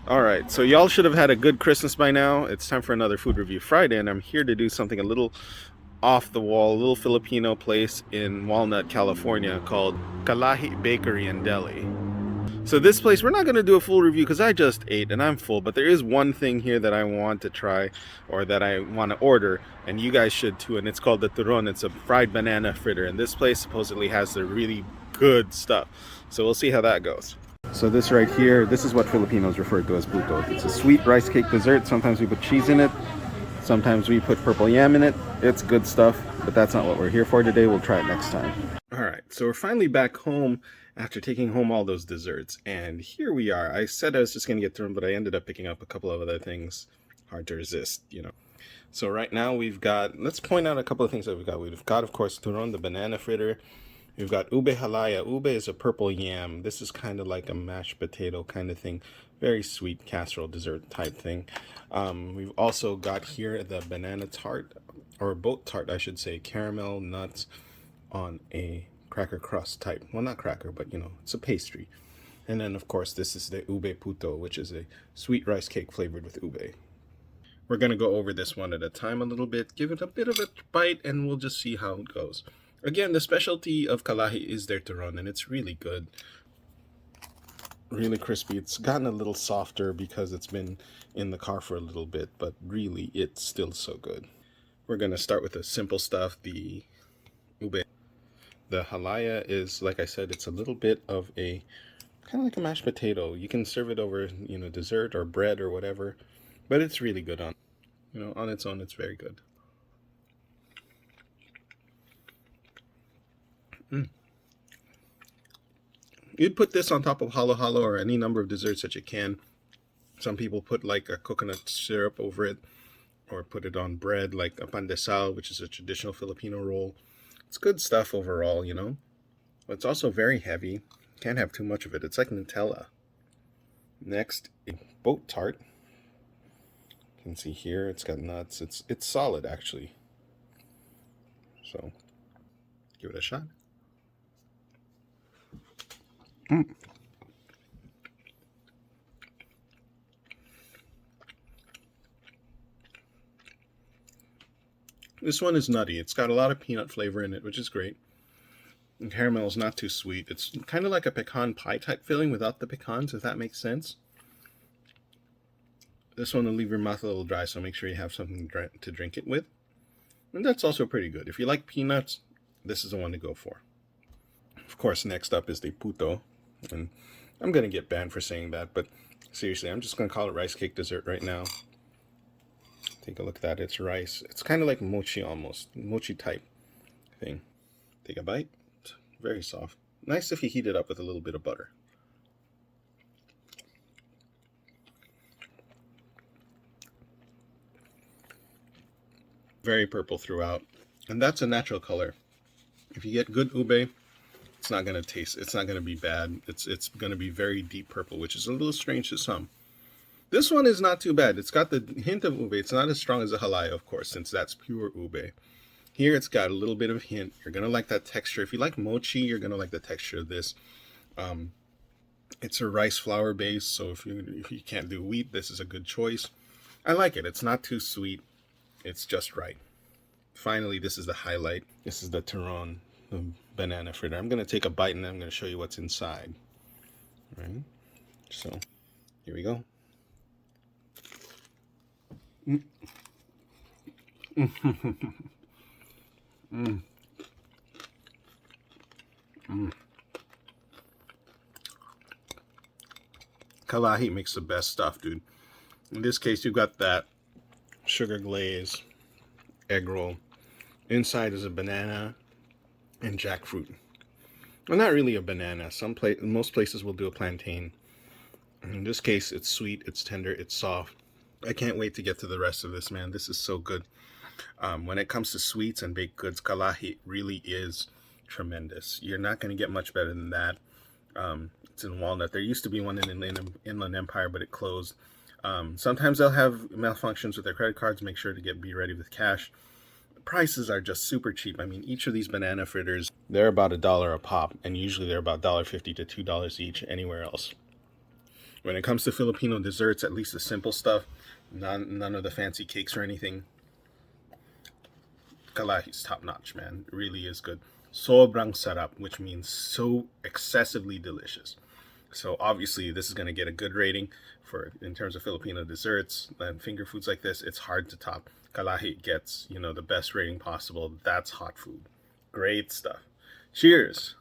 Alright, so y'all should have had a good Christmas by now. It's time for another Food Review Friday, and I'm here to do something a little off the wall, a little Filipino place in Walnut, California called Kalahi Bakery and Deli. So this place, we're not going to do a full review because I just ate and I'm full, but there is one thing here that I want to try or that I want to order, and you guys should too, and it's called the turon. It's a fried banana fritter, and this place supposedly has the really good stuff. So we'll see how that goes. So this right here, this is what Filipinos refer to as puto. It's a sweet rice cake dessert. Sometimes we put cheese in it. Sometimes we put purple yam in it. It's good stuff, but that's not what we're here for today. We'll try it next time. All right, so we're finally back home after taking home all those desserts, and here we are. I said I was just going to get through them, but I ended up picking up a couple of other things. Hard to resist, you know. So right now we've got, let's point out a couple of things that we've got. We've got, of course, turon, the banana fritter. We've got ube halaya. Ube is a purple yam. This is kind of like a mashed potato kind of thing. Very sweet casserole dessert type thing. We've also got here the banana tart, or boat tart, I should say. Caramel nuts on a cracker crust type. Well, not cracker, but you know, it's a pastry. And then, of course, this is the ube puto, which is a sweet rice cake flavored with ube. We're going to go over this one at a time a little bit, give it a bit of a bite, and we'll just see how it goes. Again, the specialty of Kalahi is their turon, and it's really good. Really crispy. It's gotten a little softer because it's been in the car for a little bit, but really, it's still so good. We're going to start with the simple stuff, the ube. The halaya is, like I said, it's a little bit of a, kind of like a mashed potato. You can serve it over, you know, dessert or bread or whatever, but it's really good on, you know, on its own, it's very good. You'd put this on top of halo halo or any number of desserts that you can. Some people put like a coconut syrup over it, or put it on bread like a pandesal, which is a traditional Filipino roll. It's good stuff overall, you know. But it's also very heavy. Can't have too much of it. It's like Nutella. Next, a boat tart. You can see here it's got nuts. It's solid actually. So give it a shot. This one is nutty. It's got a lot of peanut flavor in it, which is great. And caramel is not too sweet. It's kind of like a pecan pie type filling without the pecans, if that makes sense. This one will leave your mouth a little dry, so make sure you have something to drink it with. And that's also pretty good. If you like peanuts, this is the one to go for. Of course, next up is the puto. And I'm going to get banned for saying that, but seriously, I'm just going to call it rice cake dessert right now. Take a look at that. It's rice. It's kind of like mochi almost. Mochi type thing. Take a bite. It's very soft. Nice if you heat it up with a little bit of butter. Very purple throughout. And that's a natural color. If you get good ube, it's not going to taste, it's not going to be bad. It's going to be very deep purple, which is a little strange to some. This one is not too bad. It's got the hint of ube. It's not as strong as a halaya, of course, since that's pure ube. Here it's got a little bit of hint. You're going to like that texture. If you like mochi, you're going to like the texture of this. It's a rice flour base, so if you can't do wheat, this is a good choice. I like it. It's not too sweet. It's just right. Finally, this is the highlight. This is the turon, the banana fritter. I'm going to take a bite and then I'm going to show you what's inside. All right. So, here we go. Mm. Mm. Mm. Kalahi makes the best stuff, dude. In this case, you've got that sugar glaze egg roll. Inside is a banana and jackfruit. Well, not really a banana. Most places will do a plantain. In this case, it's sweet, it's tender, it's soft. I can't wait to get to the rest of this, man. This is so good. When it comes to sweets and baked goods, Kalahi really is tremendous. You're not going to get much better than that. It's in Walnut. There used to be one in Inland Empire, but it closed. Sometimes they'll have malfunctions with their credit cards. Make sure to be ready with cash. Prices are just super cheap. I mean, each of these banana fritters, they're about $1 a pop, and usually they're about $1.50 to $2 each anywhere else. When it comes to Filipino desserts, at least the simple stuff, none of the fancy cakes or anything, Kalahi's top notch, man. It really is good. Sobrang sarap, which means so excessively delicious. So obviously this is going to get a good rating for in terms of Filipino desserts and finger foods like this. It's hard to top. Kalahi gets, the best rating possible. That's hot food. Great stuff. Cheers.